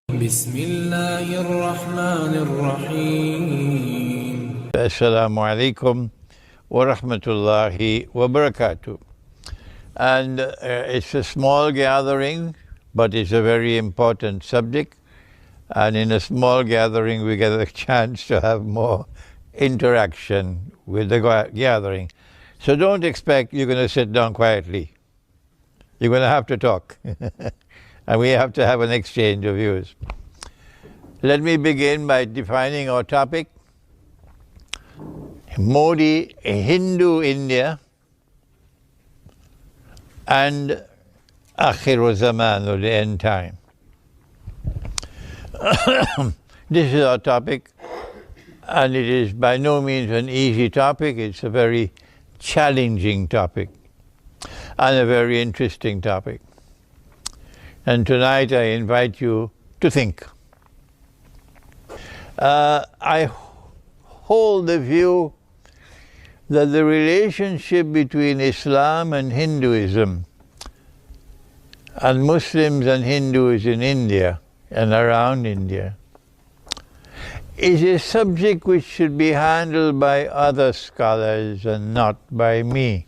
بسم الله الرحمن الرحيم. Assalamu alaikum wa rahmatullahi wa barakatuh. And it's a small gathering, but it's a very important subject. And in a small gathering, we get a chance to have more interaction with the gathering. So don't expect you're going to sit down quietly. You're going to have to talk. And we have to have an exchange of views. Let me begin by defining our topic. Modi, Hindu India, and Akhir Zaman, or the end time. This is our topic, and it is by no means an easy topic. It's a very challenging topic, and a very interesting topic. And tonight I invite you to think. I hold the view that the relationship between Islam and Hinduism and Muslims and Hindus in India and around India is a subject which should be handled by other scholars and not by me.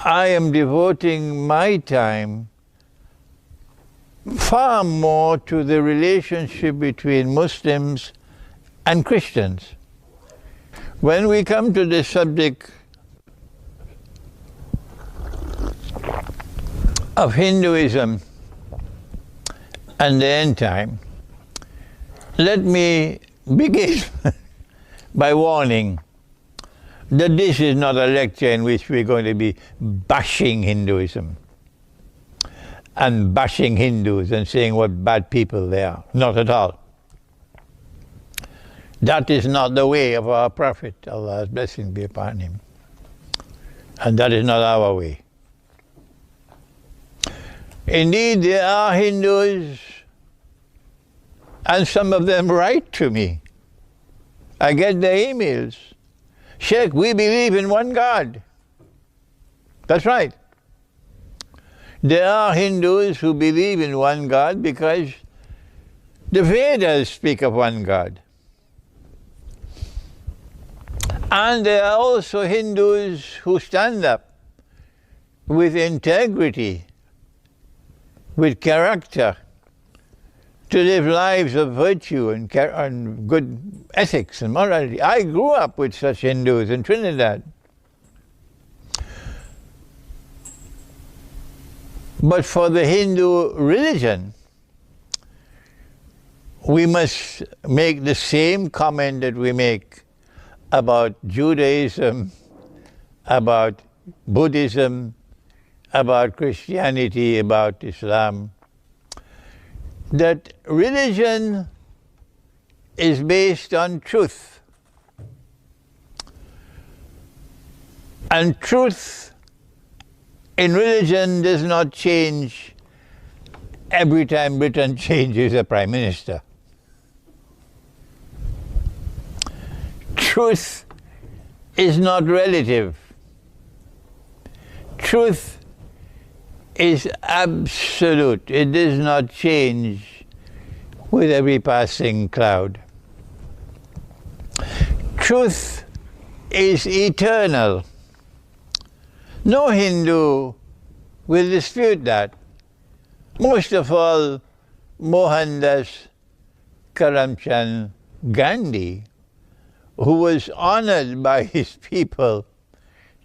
I am devoting my time far more to the relationship between Muslims and Christians. When we come to the subject of Hinduism and the end time, let me begin by warning that this is not a lecture in which we're going to be bashing Hinduism and bashing Hindus and saying what bad people they are. Not at all. That is not the way of our Prophet, Allah's blessing be upon him. And that is not our way. Indeed, there are Hindus, and some of them write to me. I get their emails. Sheikh, we believe in one God. That's right. There are Hindus who believe in one God because the Vedas speak of one God. And there are also Hindus who stand up with integrity, with character, to live lives of virtue and good ethics and morality. I grew up with such Hindus in Trinidad. But for the Hindu religion, we must make the same comment that we make about Judaism, about Buddhism, about Christianity, about Islam, that religion is based on truth. And truth in religion does not change every time Britain changes a prime minister. Truth is not relative. Truth is absolute. It does not change with every passing cloud. Truth is eternal. No Hindu will dispute that. Most of all, Mohandas Karamchand Gandhi, who was honored by his people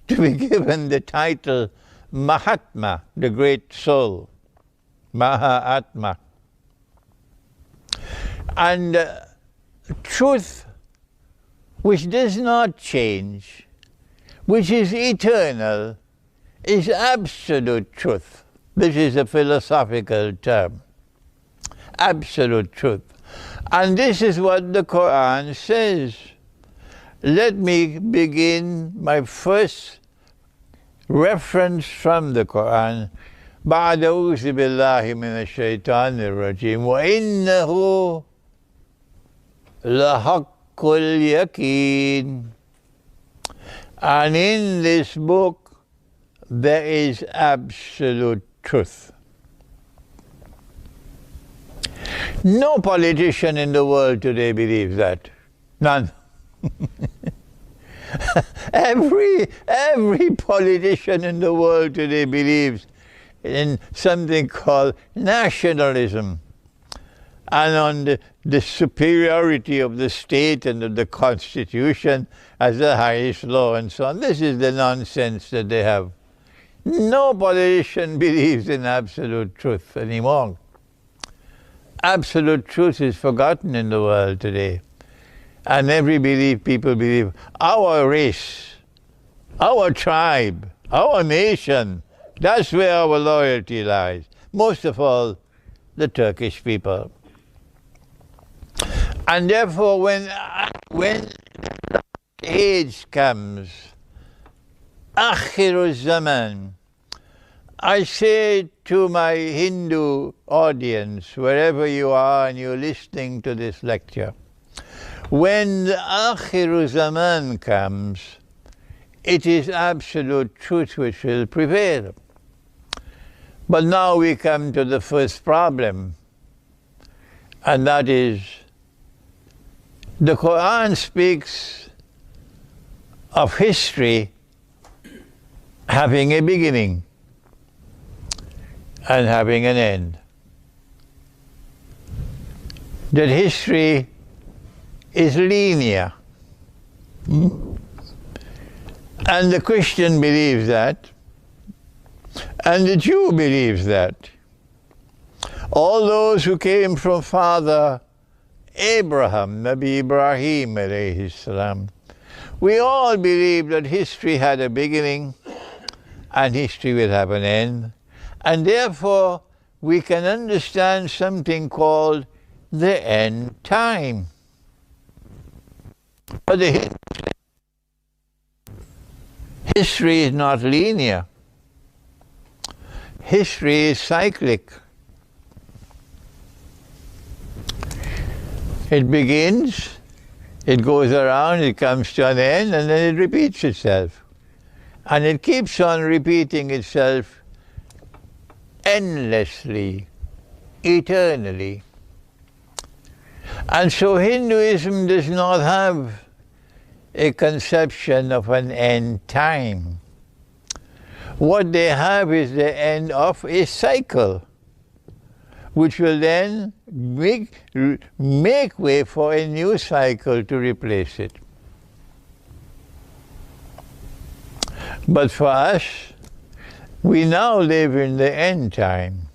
to be given the title Mahatma, the great soul, Mahatma. And truth which does not change, which is eternal, is absolute truth. This is a philosophical term. Absolute truth. And this is what the Qur'an says. Let me begin my first reference from the Qur'an. بعد أعوذ بالله من الشيطان الرجيم وإنه لحق اليقين. And in this book there is absolute truth. No politician in the world today believes that. None. Every politician in the world today believes in something called nationalism and on the superiority of the state and of the Constitution as the highest law and so on. This is the nonsense that they have. No politician believes in absolute truth anymore. Absolute truth is forgotten in the world today. And people believe our race, our tribe, our nation, that's where our loyalty lies. Most of all, the Turkish people. And therefore, when age comes, Akhiru Zaman, I say to my Hindu audience, wherever you are and you're listening to this lecture, when the Akhiru Zaman comes, it is absolute truth which will prevail. But now we come to the first problem, and that is the Qur'an speaks of history having a beginning and having an end. That history is linear. And the Christian believes that, and the Jew believes that. All those who came from Father Abraham, Nabi Ibrahim alayhi salam, we all believe that history had a beginning and history will have an end. And therefore, we can understand something called the end time. But the history is not linear. History is cyclic. It begins, it goes around, it comes to an end, and then it repeats itself. And it keeps on repeating itself endlessly, eternally. And so Hinduism does not have a conception of an end time. What they have is the end of a cycle, which will then make way for a new cycle to replace it. But for us, we now live in the end time.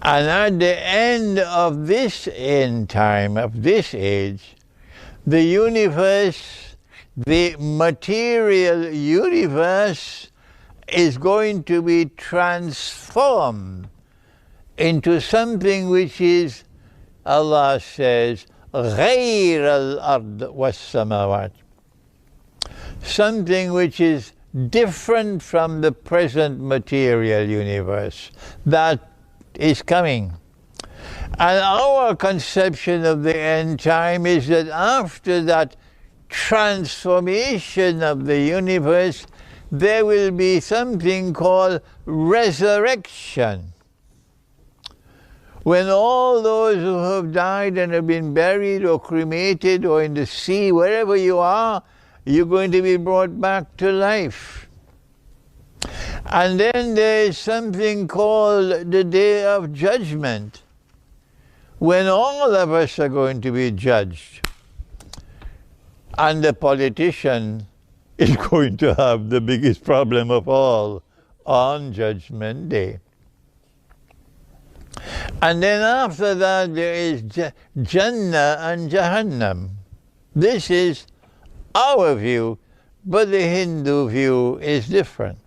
And at the end of this end time, of this age, the universe, the material universe, is going to be transformed into something which is, Allah says, غَيْرَ الْأَرْضِ وَالسَّمَاوَاتِ, something which is different from the present material universe that is coming. And our conception of the end time is that after that transformation of the universe, there will be something called resurrection. When all those who have died and have been buried or cremated or in the sea, wherever you are, you're going to be brought back to life. And then there is something called the Day of Judgment, when all of us are going to be judged. And the politician is going to have the biggest problem of all on Judgment Day. And then after that there is Jannah and Jahannam. This is our view, but the Hindu view is different.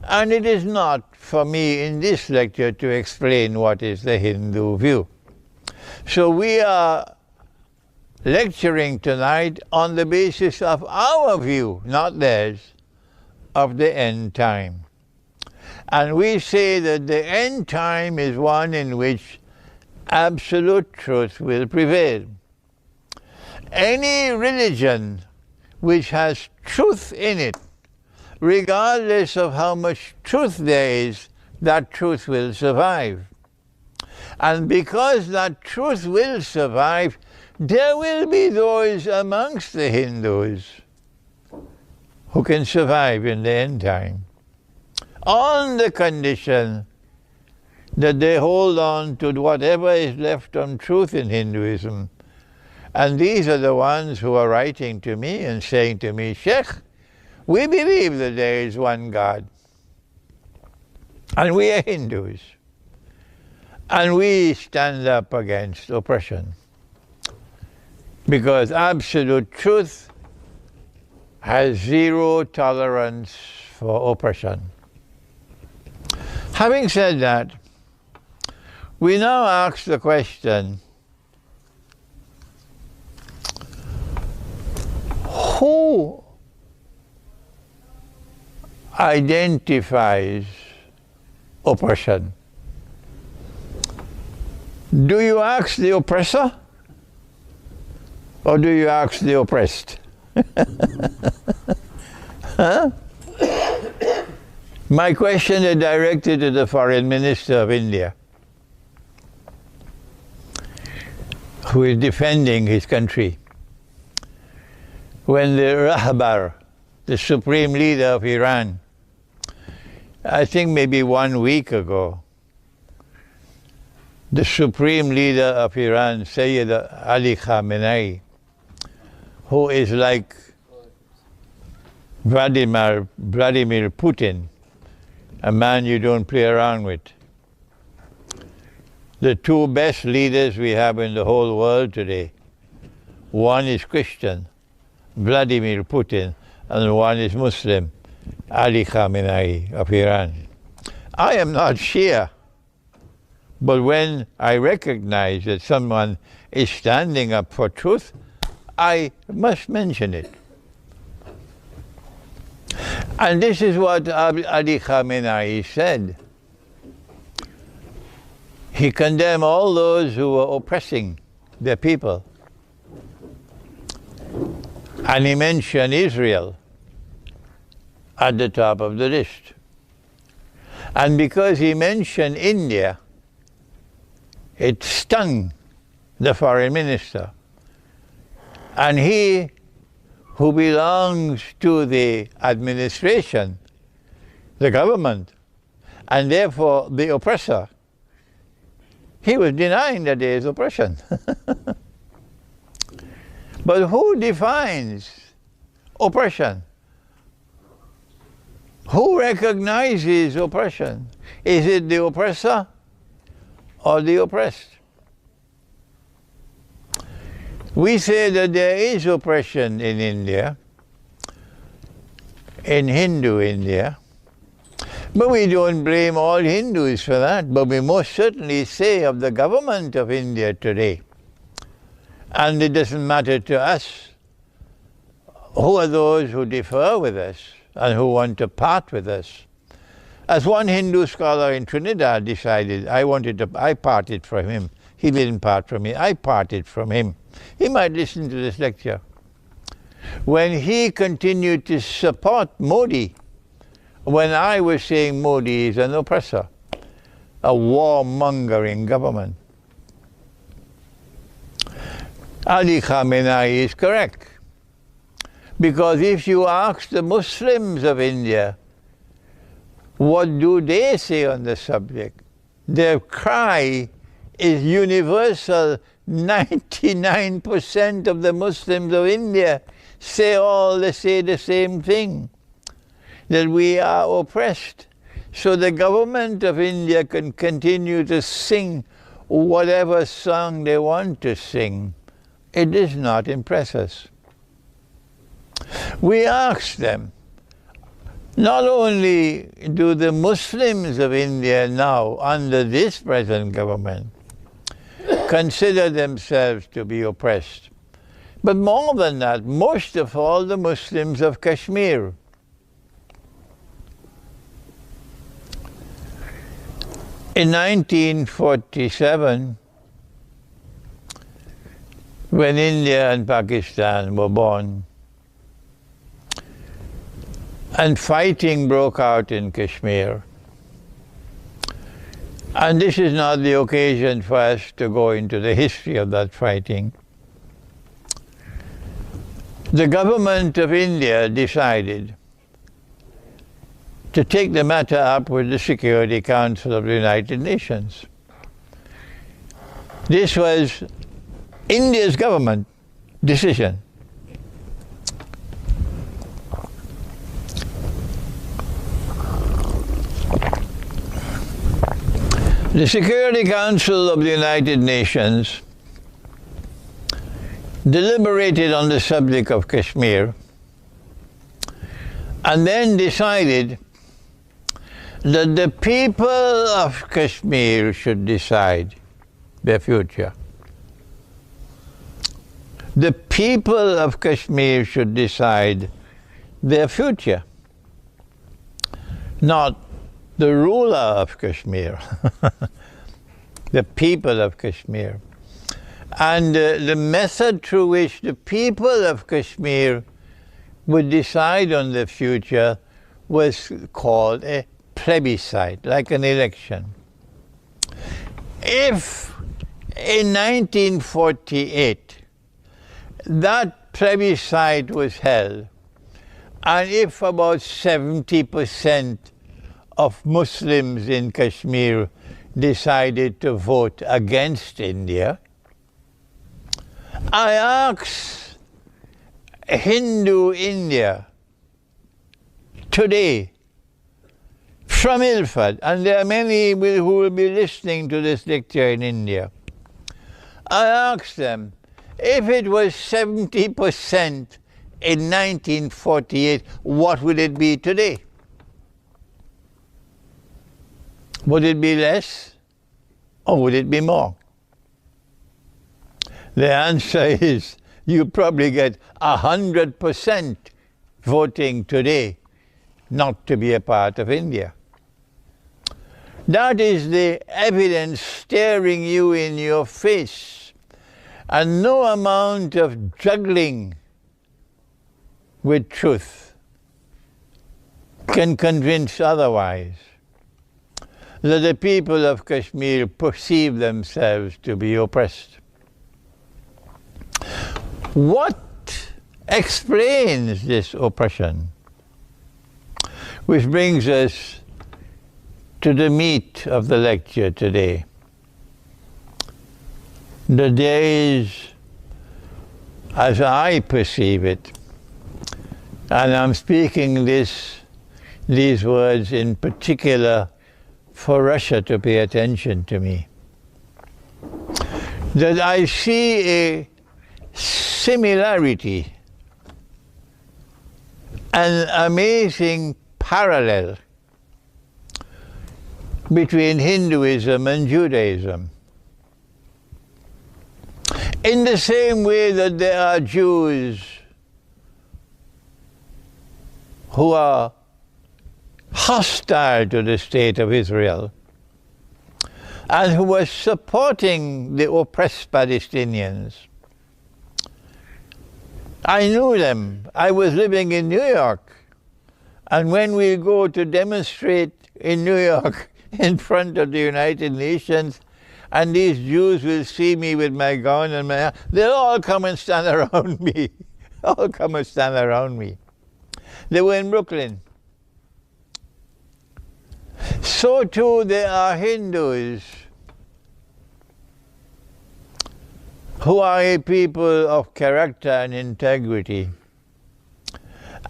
And it is not for me in this lecture to explain what is the Hindu view. So we are lecturing tonight on the basis of our view, not theirs, of the end time. And we say that the end time is one in which absolute truth will prevail. Any religion which has truth in it, regardless of how much truth there is, that truth will survive. And because that truth will survive, there will be those amongst the Hindus who can survive in the end time, on the condition that they hold on to whatever is left on truth in Hinduism. And these are the ones who are writing to me and saying to me, Sheikh, we believe that there is one God, and we are Hindus, and we stand up against oppression, because absolute truth has zero tolerance for oppression. Having said that, we now ask the question, who identifies oppression? Do you ask the oppressor, or do you ask the oppressed? Huh? My question is directed to the Foreign Minister of India, who is defending his country. When the Rahbar, the supreme leader of Iran, I think maybe 1 week ago, the supreme leader of Iran, Sayyid Ali Khamenei, who is like Vladimir Putin, a man you don't play around with. The two best leaders we have in the whole world today, one is Christian, Vladimir Putin, and one is Muslim, Ali Khamenei of Iran. I am not Shia, but when I recognize that someone is standing up for truth, I must mention it. And this is what Ali Khamenei said. He condemned all those who were oppressing their people. And he mentioned Israel at the top of the list. And because he mentioned India, it stung the foreign minister. And he, who belongs to the administration, the government, and therefore the oppressor, he was denying that there is oppression. But who defines oppression? Who recognizes oppression? Is it the oppressor or the oppressed? We say that there is oppression in India, in Hindu India, but we don't blame all Hindus for that, but we most certainly say of the government of India today, and it doesn't matter to us who are those who differ with us and who want to part with us. As one Hindu scholar in Trinidad decided, I parted from him. He didn't part from me, I parted from him. He might listen to this lecture. When he continued to support Modi, when I was saying Modi is an oppressor, a warmongering government. Ali Khamenei is correct. Because if you ask the Muslims of India, what do they say on the subject? Their cry is universal. 99% of the Muslims of India say the same thing, that we are oppressed. So the government of India can continue to sing whatever song they want to sing. It does not impress us. We ask them, not only do the Muslims of India now, under this present government, consider themselves to be oppressed, but more than that, most of all the Muslims of Kashmir. In 1947, when India and Pakistan were born, and fighting broke out in Kashmir, And this is not the occasion for us to go into the history of that fighting. The government of India decided to take the matter up with the Security Council of the United Nations. This was India's government decision. The Security Council of the United Nations deliberated on the subject of Kashmir and then decided that the people of Kashmir should decide their future. The people of Kashmir should decide their future, not the ruler of Kashmir, the people of Kashmir. And the method through which the people of Kashmir would decide on the future was called a plebiscite, like an election. If in 1948 that plebiscite was held, and if about 70% of Muslims in Kashmir decided to vote against India, I asked Hindu India today from Ilford, and there are many who will be listening to this lecture in India. I asked them, if it was 70% in 1948, what would it be today? Would it be less or would it be more? The answer is you probably get 100% voting today not to be a part of India. That is the evidence staring you in your face, and no amount of juggling with truth can convince otherwise, that the people of Kashmir perceive themselves to be oppressed. What explains this oppression? Which brings us to the meat of the lecture today. The days, as I perceive it, and I'm speaking these words in particular for Russia to pay attention to me, that I see a similarity, an amazing parallel between Hinduism and Judaism. In the same way that there are Jews who are hostile to the state of Israel and who were supporting the oppressed Palestinians. I knew them. I was living in New York. And when we go to demonstrate in New York in front of the United Nations, and these Jews will see me with my gown and my, they'll all come and stand around me. All come and stand around me. They were in Brooklyn. So too there are Hindus who are a people of character and integrity,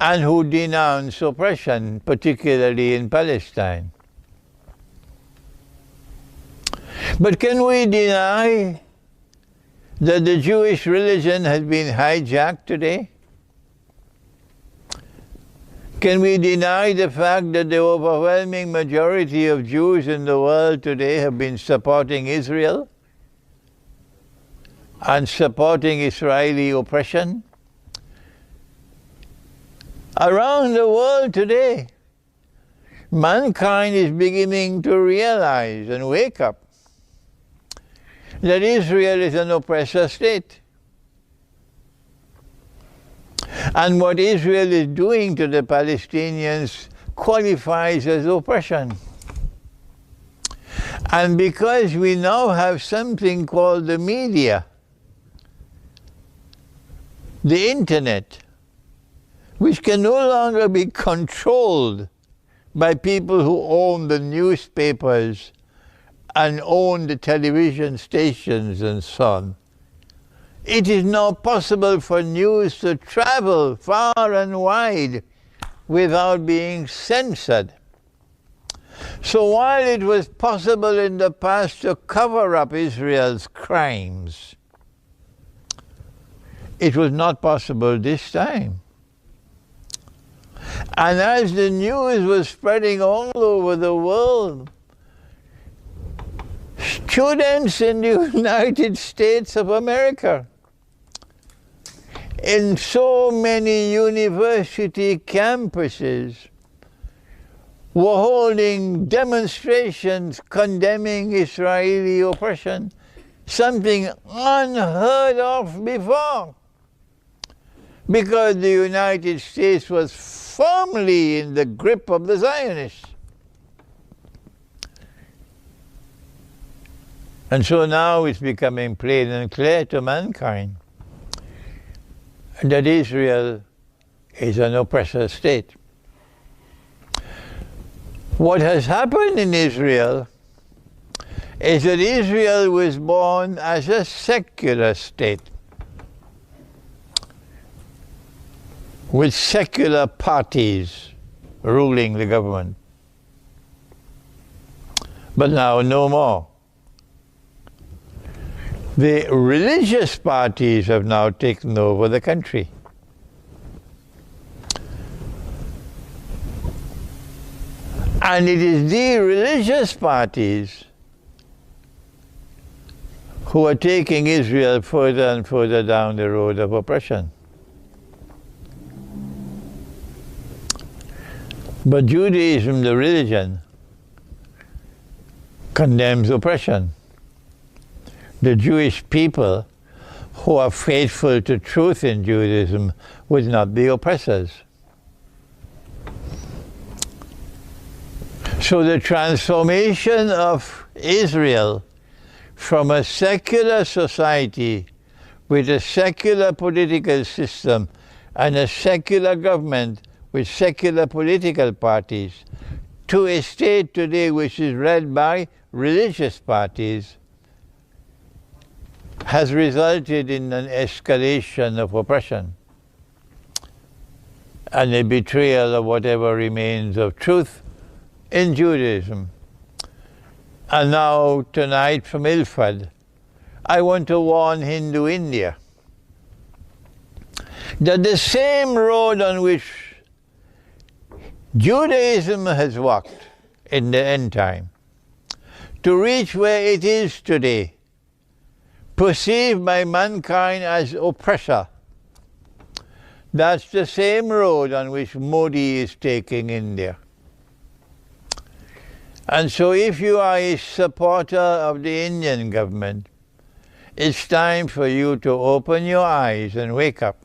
and who denounce oppression, particularly in Palestine. But can we deny that the Jewish religion has been hijacked today? Can we deny the fact that the overwhelming majority of Jews in the world today have been supporting Israel and supporting Israeli oppression? Around the world today, mankind is beginning to realize and wake up that Israel is an oppressor state. And what Israel is doing to the Palestinians qualifies as oppression. And because we now have something called the media, the internet, which can no longer be controlled by people who own the newspapers and own the television stations and so on. It is now possible for news to travel far and wide without being censored. So while it was possible in the past to cover up Israel's crimes, it was not possible this time. And as the news was spreading all over the world, students in the United States of America, in so many university campuses, were holding demonstrations condemning Israeli oppression, something unheard of before, because the United States was firmly in the grip of the Zionists. And so now it's becoming plain and clear to mankind that Israel is an oppressor state. What has happened in Israel is that Israel was born as a secular state with secular parties ruling the government. But now no more. The religious parties have now taken over the country. And it is the religious parties who are taking Israel further and further down the road of oppression. But Judaism, the religion, condemns oppression. The Jewish people who are faithful to truth in Judaism would not be oppressors. So the transformation of Israel from a secular society with a secular political system and a secular government with secular political parties to a state today which is led by religious parties has resulted in an escalation of oppression and a betrayal of whatever remains of truth in Judaism. And now, tonight from Ilford, I want to warn Hindu India that the same road on which Judaism has walked in the end time to reach where it is today, perceived by mankind as oppressor, that's the same road on which Modi is taking India. And so if you are a supporter of the Indian government, it's time for you to open your eyes and wake up,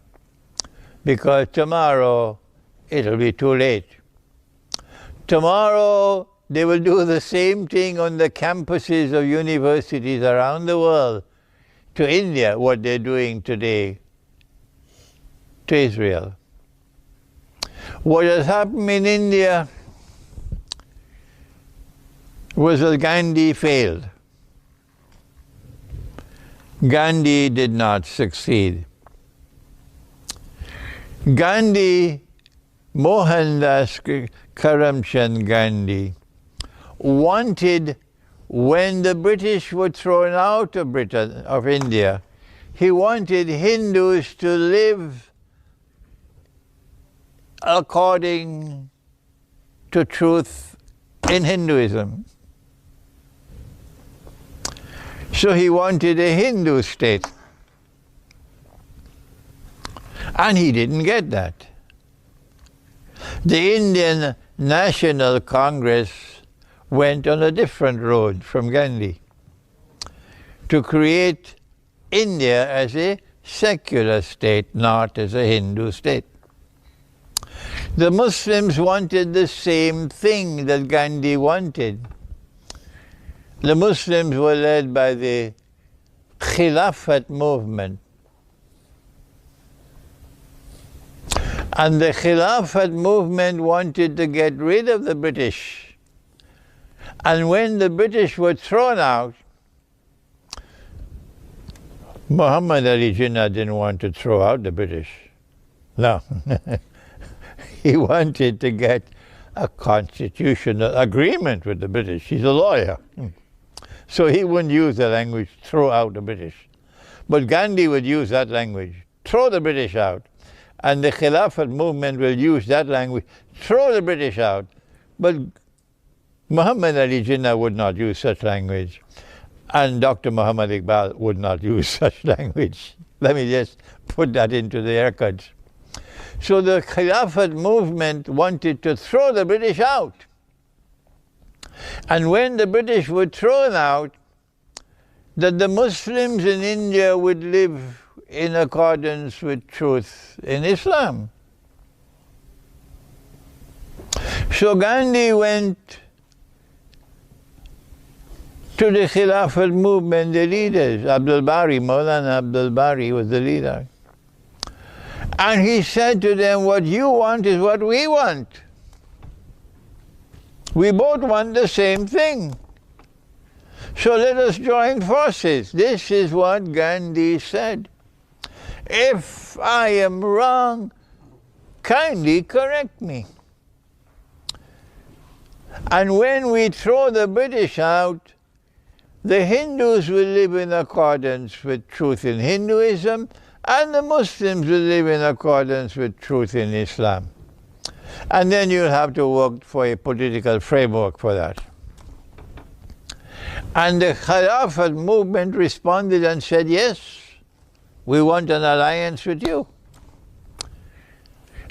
because tomorrow it'll be too late. Tomorrow they will do the same thing on the campuses of universities around the world to India, what they're doing today to Israel. What has happened in India was that Gandhi failed. Gandhi did not succeed. Gandhi, Mohandas Karamchand Gandhi, wanted, when the British were thrown out of Britain, of India, he wanted Hindus to live according to truth in Hinduism. So he wanted a Hindu state. And he didn't get that. The Indian National Congress went on a different road from Gandhi to create India as a secular state, not as a Hindu state. The Muslims wanted the same thing that Gandhi wanted. The Muslims were led by the Khilafat movement. And the Khilafat movement wanted to get rid of the British. And when the British were thrown out, Muhammad Ali Jinnah didn't want to throw out the British. No. He wanted to get a constitutional agreement with the British. He's a lawyer. So he wouldn't use the language, throw out the British. But Gandhi would use that language, throw the British out. And the Khilafat movement will use that language, throw the British out. But Muhammad Ali Jinnah would not use such language. And Dr. Muhammad Iqbal would not use such language. Let me just put that into the records. So the Khilafat movement wanted to throw the British out. And when the British were thrown out, that the Muslims in India would live in accordance with truth in Islam. So Gandhi went to the Khilafat movement, the leaders, Abdul Bari, Maulana Abdul Bari was the leader. And he said to them, what you want is what we want. We both want the same thing. So let us join forces. This is what Gandhi said. If I am wrong, kindly correct me. And when we throw the British out, the Hindus will live in accordance with truth in Hinduism, and the Muslims will live in accordance with truth in Islam. And then you'll have to work for a political framework for that. And the Khilafat movement responded and said, yes, we want an alliance with you.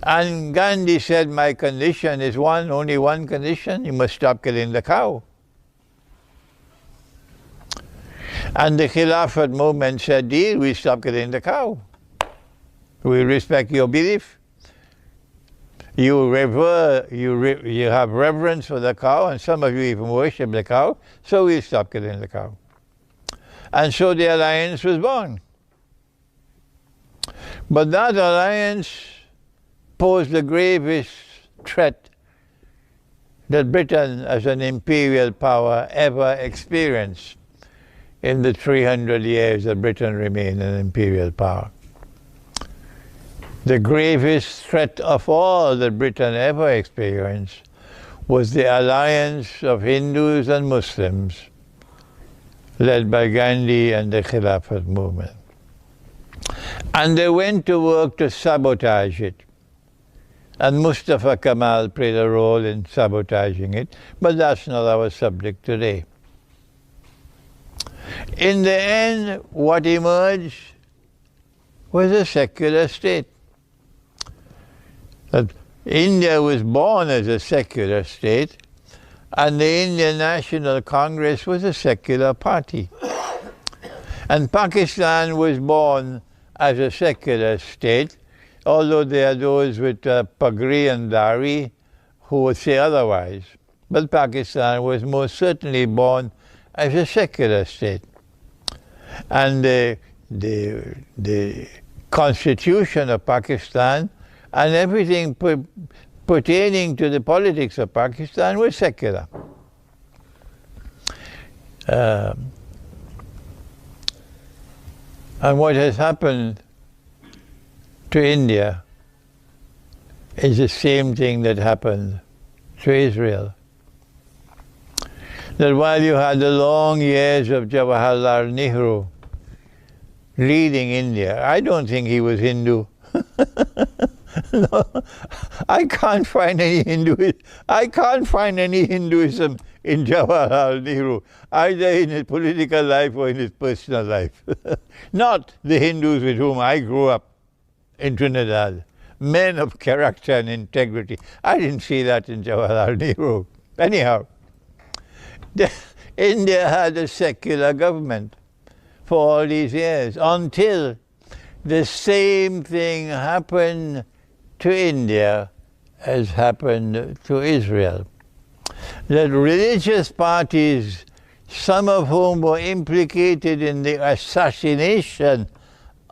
And Gandhi said, my condition is only one condition, you must stop killing the cow. And the Khilafat movement said, deal, we stop killing the cow. We respect your belief. You have reverence for the cow, and some of you even worship the cow, so we stop killing the cow. And so the alliance was born. But that alliance posed the gravest threat that Britain as an imperial power ever experienced in the 300 years that Britain remained an imperial power. The gravest threat of all that Britain ever experienced was the alliance of Hindus and Muslims led by Gandhi and the Khilafat movement. And they went to work to sabotage it. And Mustafa Kemal played a role in sabotaging it, but that's not our subject today. In the end, what emerged was a secular state. That India was born as a secular state, and the Indian National Congress was a secular party. And Pakistan was born as a secular state, although there are those with pagri and dari who would say otherwise. But Pakistan was most certainly born as a secular state. And the constitution of Pakistan and everything pertaining to the politics of Pakistan was secular. And what has happened to India is the same thing that happened to Israel. That while you had the long years of Jawaharlal Nehru leading India, I don't think he was Hindu. No, I can't find any Hinduism in Jawaharlal Nehru, either in his political life or in his personal life. Not the Hindus with whom I grew up in Trinidad, men of character and integrity. I didn't see that in Jawaharlal Nehru. Anyhow, India had a secular government for all these years until the same thing happened to India as happened to Israel. That religious parties some of whom were implicated in the assassination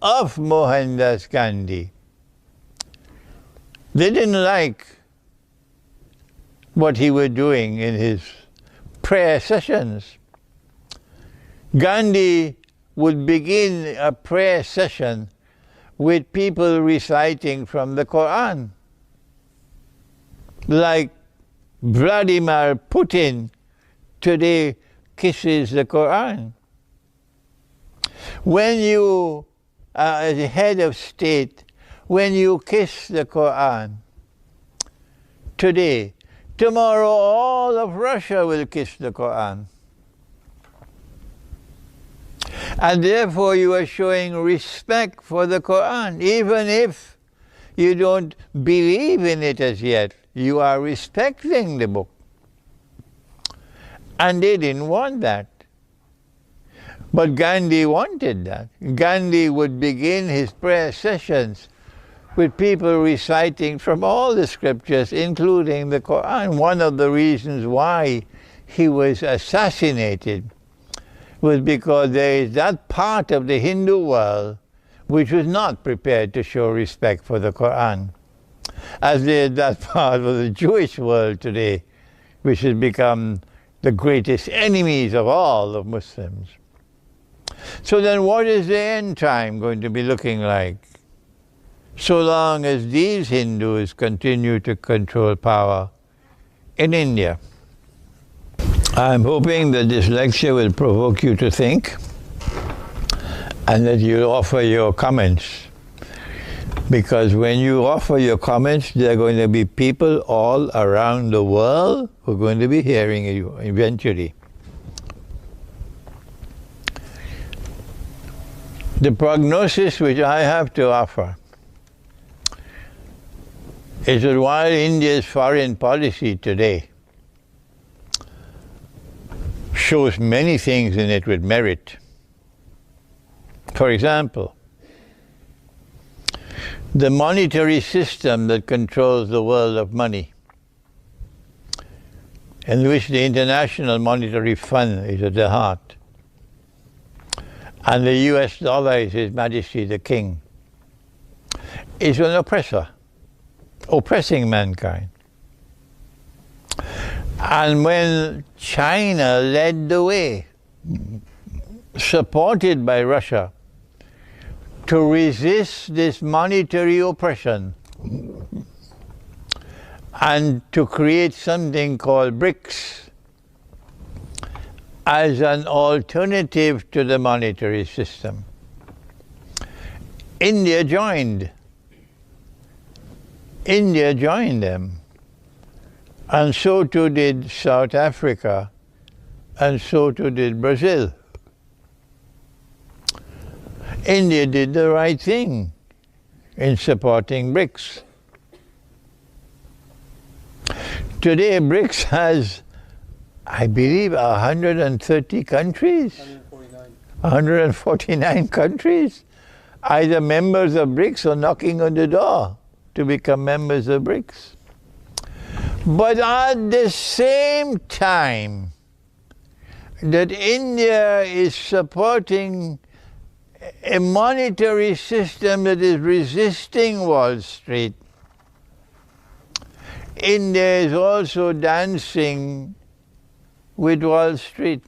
of Mohandas Gandhi. They didn't like what he was doing in his prayer sessions. Gandhi would begin a prayer session with people reciting from the Qur'an, like Vladimir Putin today kisses the Qur'an. When you are as a head of state, when you kiss the Qur'an today, tomorrow all of Russia will kiss the Qur'an. And therefore you are showing respect for the Qur'an, even if you don't believe in it as yet. You are respecting the book. And they didn't want that. But Gandhi wanted that. Gandhi would begin his prayer sessions with people reciting from all the scriptures, including the Qur'an. One of the reasons why he was assassinated was because there is that part of the Hindu world which was not prepared to show respect for the Qur'an, as there is that part of the Jewish world today which has become the greatest enemies of all of Muslims. So then what is the end time going to be looking like? So long as these Hindus continue to control power in India. I'm hoping that this lecture will provoke you to think and that you'll offer your comments. Because when you offer your comments, there are going to be people all around the world who are going to be hearing you eventually. The prognosis which I have to offer is that while India's foreign policy today shows many things in it with merit. For example, the monetary system that controls the world of money, in which the International Monetary Fund is at the heart, and the US dollar is His Majesty the King, is an oppressor, oppressing mankind. And when China led the way, supported by Russia, to resist this monetary oppression and to create something called BRICS as an alternative to the monetary system, India joined. India joined them. And so too did South Africa, and so too did Brazil. India did the right thing in supporting BRICS. Today BRICS has, I believe, 130 countries? 149 countries, either members of BRICS or knocking on the door to become members of BRICS. But at the same time that India is supporting a monetary system that is resisting Wall Street, India is also dancing with Wall Street.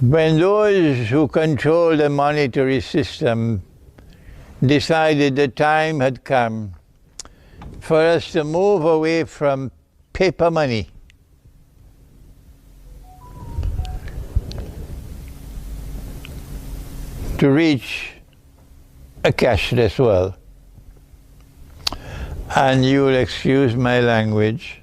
When those who control the monetary system decided the time had come for us to move away from paper money to reach a cashless world. And you will excuse my language,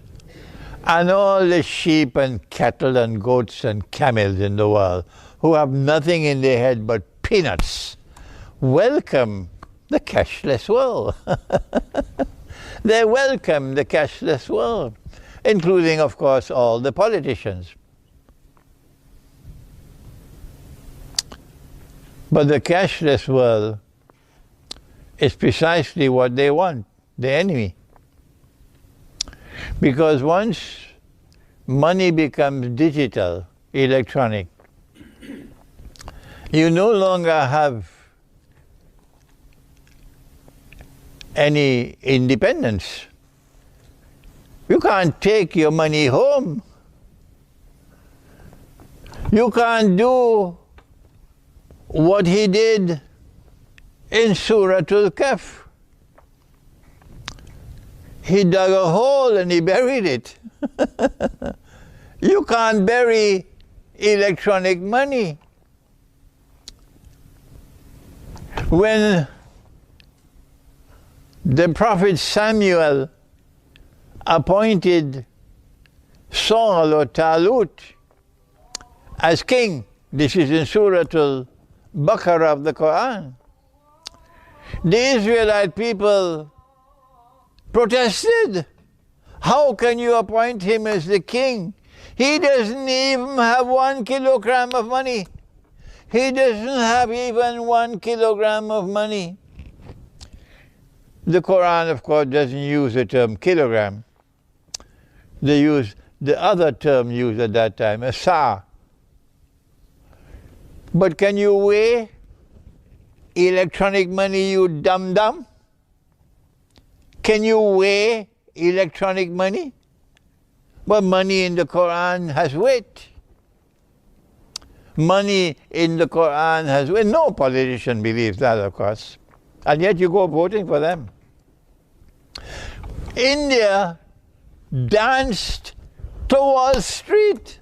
and all the sheep and cattle and goats and camels in the world who have nothing in their head but peanuts welcome the cashless world. They welcome the cashless world, including, of course, all the politicians. But the cashless world is precisely what they want, the enemy. Because once money becomes digital, electronic, you no longer have any independence. You can't take your money home. You can't do what he did in Surah Al-Kahf. He dug a hole and he buried it. You can't bury electronic money. When the Prophet Samuel appointed Saul or Talut as king, this is in Surah Al-Baqarah of the Qur'an, the Israelite people protested. How can you appoint him as the king? He doesn't even have 1 kilogram of money. He doesn't have even 1 kilogram of money. The Qur'an, of course, doesn't use the term kilogram. They use the other term used at that time, a sa. But can you weigh electronic money, you dum-dum? Can you weigh electronic money? Well, money in the Qur'an has weight. Money in the Qur'an has weight. No politician believes that, of course. And yet you go voting for them. India danced to Wall Street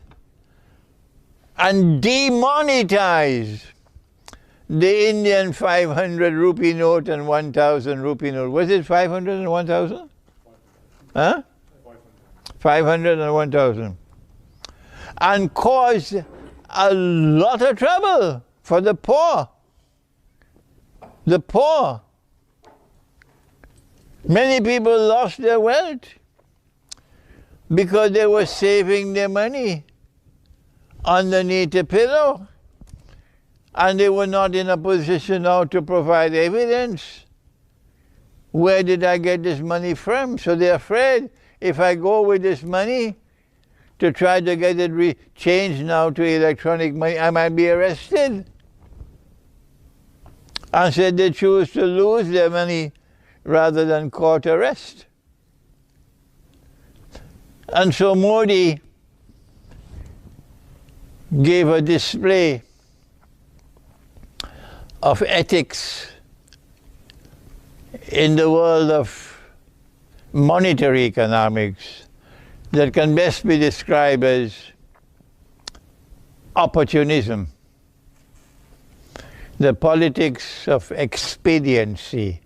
and demonetized the Indian 500 rupee note and 1,000 rupee note. Was it 500 and 1,000? Huh? 500 and 1,000. And caused a lot of trouble for the poor. The poor. Many people lost their wealth because they were saving their money underneath a pillow, and they were not in a position now to provide evidence. Where did I get this money from? So they're afraid if I go with this money to try to get it changed now to electronic money, I might be arrested. And so they choose to lose their money rather than court arrest. And so Modi gave a display of ethics in the world of monetary economics that can best be described as opportunism, the politics of expediency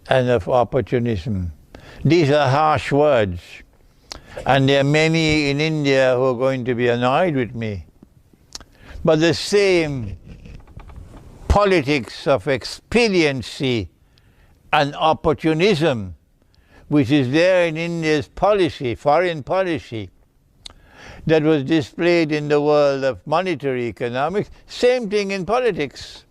and of opportunism. These are harsh words, and there are many in India who are going to be annoyed with me. But the same politics of expediency and opportunism, which is there in India's policy, foreign policy, that was displayed in the world of monetary economics, same thing in politics.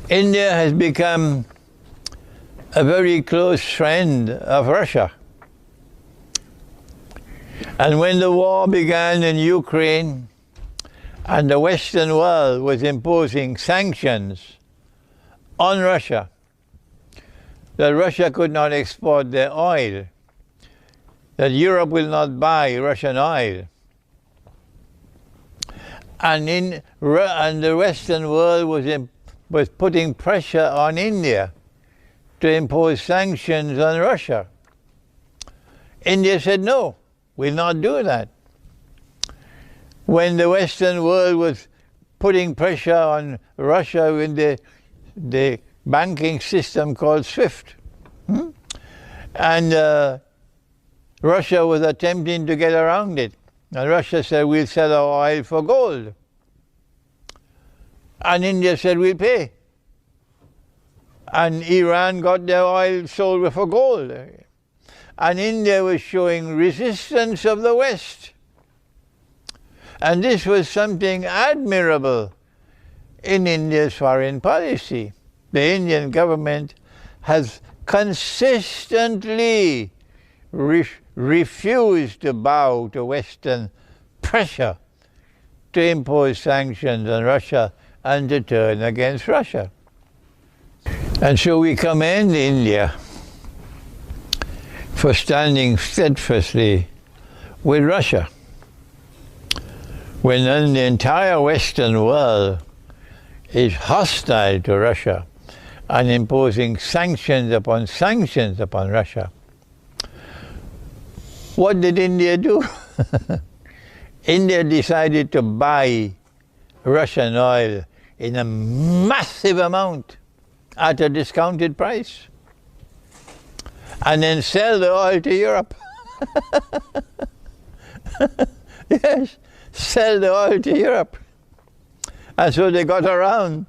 India has become a very close friend of Russia. And when the war began in Ukraine and the Western world was imposing sanctions on Russia, that Russia could not export their oil, that Europe will not buy Russian oil, and the Western world was putting pressure on India to impose sanctions on Russia. India said, no, we'll not do that. When the Western world was putting pressure on Russia with the banking system called SWIFT, and Russia was attempting to get around it. And Russia said, we'll sell our oil for gold. And India said, we'll pay. And Iran got their oil sold for gold. And India was showing resistance of the West. And this was something admirable in India's foreign policy. The Indian government has consistently refused to bow to Western pressure to impose sanctions on Russia and to turn against Russia. And so we commend India for standing steadfastly with Russia when the entire Western world is hostile to Russia and imposing sanctions upon Russia. What did India do? India decided to buy Russian oil in a massive amount at a discounted price and then sell the oil to Europe. Yes, sell the oil to Europe. And so they got around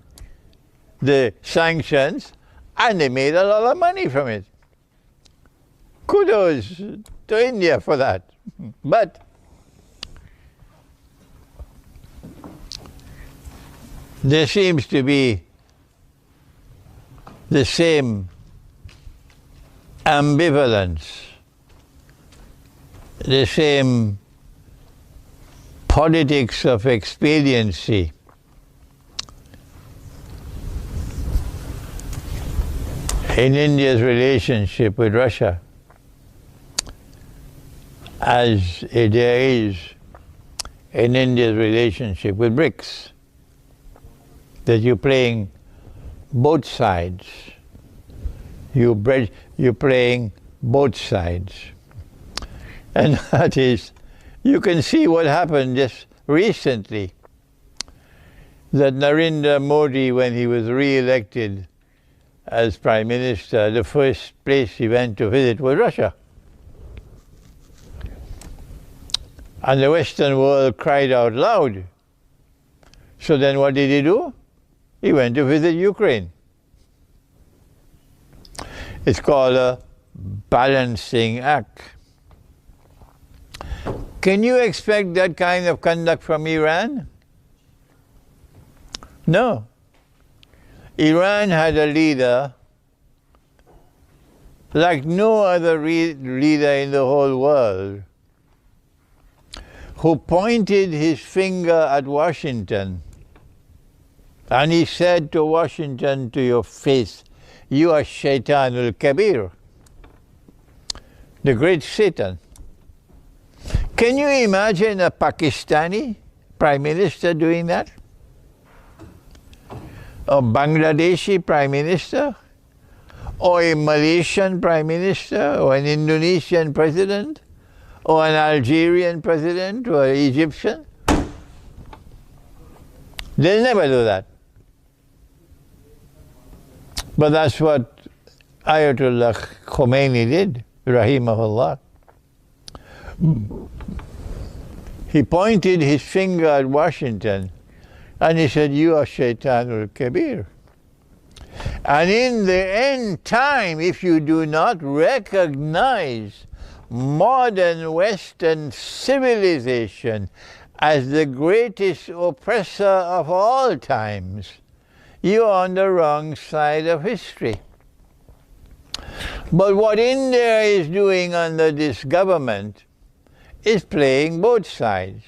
the sanctions and they made a lot of money from it. Kudos to India for that. But there seems to be the same ambivalence, the same politics of expediency in India's relationship with Russia as there is in India's relationship with BRICS, that you're playing both sides. You're playing both sides. And that is, you can see what happened just recently, that Narendra Modi, when he was re-elected as Prime Minister, the first place he went to visit was Russia. And the Western world cried out loud. So then what did he do? He went to visit Ukraine. It's called a balancing act. Can you expect that kind of conduct from Iran? No. Iran had a leader like no other leader in the whole world, who pointed his finger at Washington and he said to Washington to your face, "You are Shaitanul Kabir," the great Satan. Can you imagine a Pakistani Prime Minister doing that? A Bangladeshi Prime Minister? Or a Malaysian Prime Minister? Or an Indonesian President? Or an Algerian President? Or an Egyptian? They'll never do that. But that's what Ayatollah Khomeini did, rahimahullah. He pointed his finger at Washington and he said, "You are Shaitanul Kabir." And in the end time, if you do not recognize modern Western civilization as the greatest oppressor of all times, you are on the wrong side of history. But what India is doing under this government is playing both sides.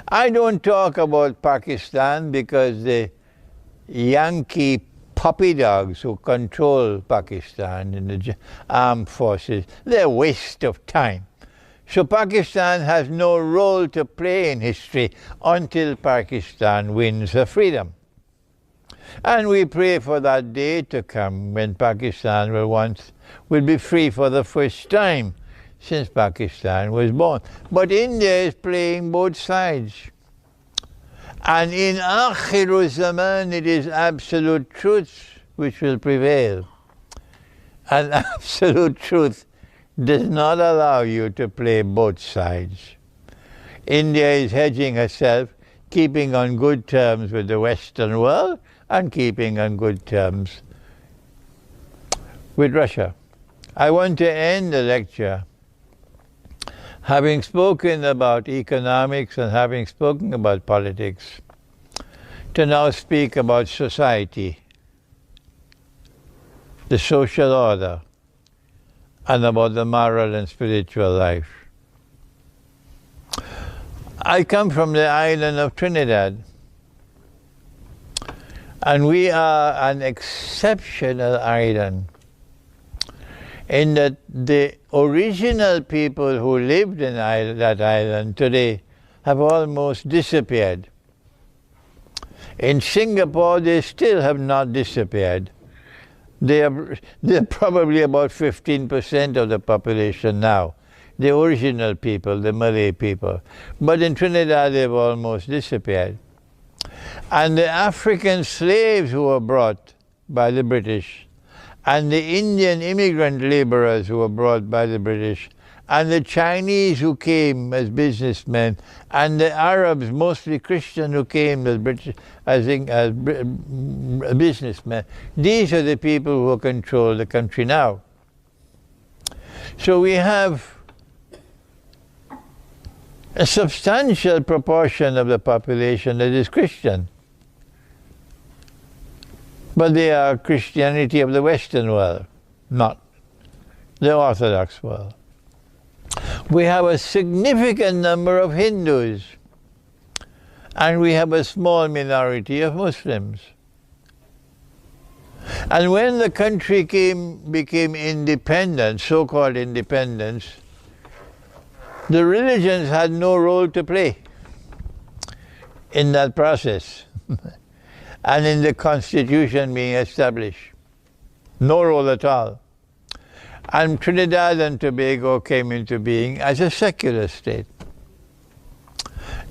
I don't talk about Pakistan because the Yankee puppy dogs who control Pakistan and the armed forces, they're a waste of time. So Pakistan has no role to play in history until Pakistan wins her freedom. And we pray for that day to come when Pakistan will be free for the first time since Pakistan was born. But India is playing both sides. And in Akhiru Zaman, it is absolute truth which will prevail. And absolute truth does not allow you to play both sides. India is hedging herself, keeping on good terms with the Western world and keeping on good terms with Russia. I want to end the lecture having spoken about economics and having spoken about politics, to now speak about society, the social order, and about the moral and spiritual life. I come from the island of Trinidad, and we are an exceptional island in that the original people who lived in that island today have almost disappeared. In Singapore, they still have not disappeared. They're probably about 15% of the population now, the original people, the Malay people. But in Trinidad, they've almost disappeared. And the African slaves who were brought by the British, and the Indian immigrant laborers who were brought by the British, and the Chinese who came as businessmen, and the Arabs, mostly Christian, who came as businessmen. These are the people who control the country now. So we have a substantial proportion of the population that is Christian. But they are Christianity of the Western world, not the Orthodox world. We have a significant number of Hindus, and we have a small minority of Muslims. And when the country became independent, so-called independence, the religions had no role to play in that process and in the constitution being established. No role at all. And Trinidad and Tobago came into being as a secular state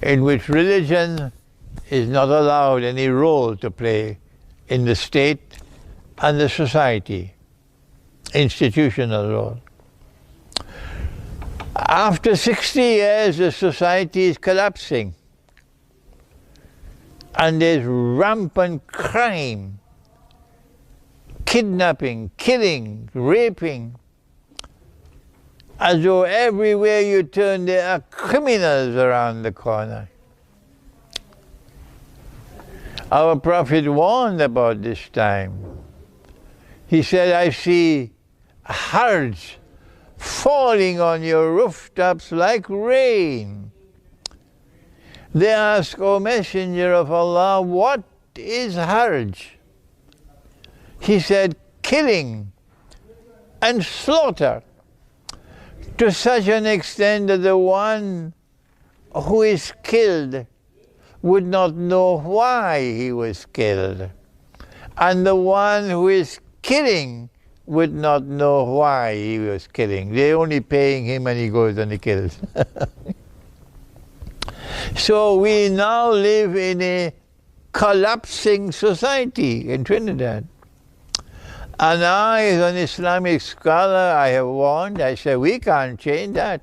in which religion is not allowed any role to play in the state and the society, institutional role. After 60 years, the society is collapsing, and there's rampant crime, kidnapping, killing, raping, as though everywhere you turn there are criminals around the corner. Our Prophet warned about this time. He said, I see herds falling on your rooftops like rain. They ask, O Messenger of Allah, what is harj? He said, killing and slaughter, to such an extent that the one who is killed would not know why he was killed, and the one who is killing would not know why he was killing. They're only paying him and he goes and he kills. So we now live in a collapsing society in Trinidad. And I, as an Islamic scholar, I have warned, I said, we can't change that.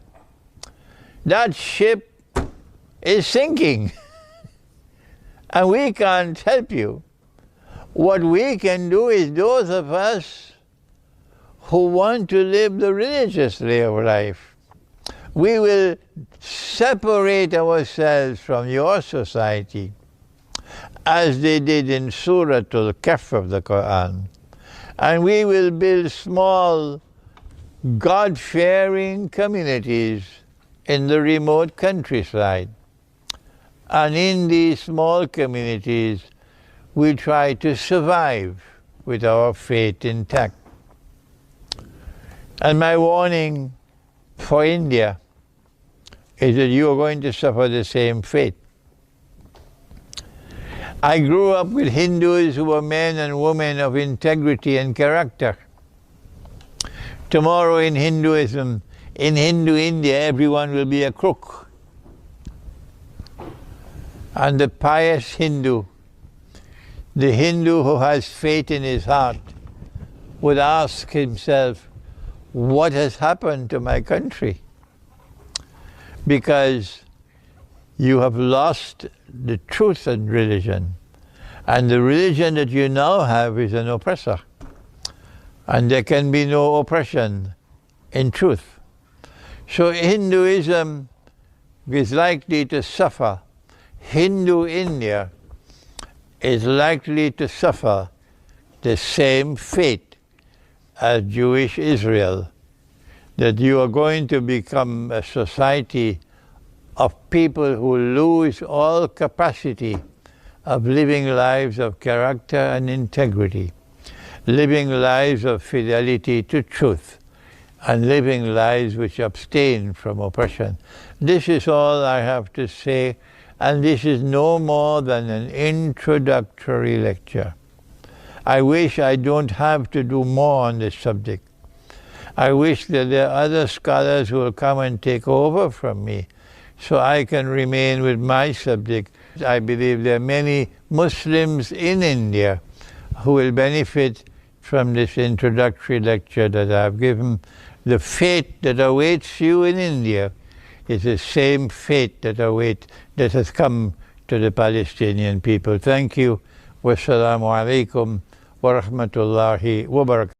That ship is sinking. And we can't help you. What we can do is those of us who want to live the religious way of life, we will separate ourselves from your society, as they did in Surah Al-Kahf of the Qur'an. And we will build small, God-fearing communities in the remote countryside. And in these small communities, we try to survive with our faith intact. And my warning for India is that you are going to suffer the same fate. I grew up with Hindus who were men and women of integrity and character. Tomorrow in Hinduism, in Hindu India, everyone will be a crook. And the pious Hindu, the Hindu who has faith in his heart, would ask himself, what has happened to my country? Because you have lost the truth in religion. And the religion that you now have is an oppressor. And there can be no oppression in truth. So Hinduism is likely to suffer. Hindu India is likely to suffer the same fate as Jewish Israel, that you are going to become a society of people who lose all capacity of living lives of character and integrity, living lives of fidelity to truth, and living lives which abstain from oppression. This is all I have to say, and this is no more than an introductory lecture. I wish I don't have to do more on this subject. I wish that there are other scholars who will come and take over from me so I can remain with my subject. I believe there are many Muslims in India who will benefit from this introductory lecture that I've given. The fate that awaits you in India is the same fate that has come to the Palestinian people. Thank you. Wassalamu alaikum wa rahmatullahi wa barakatuh.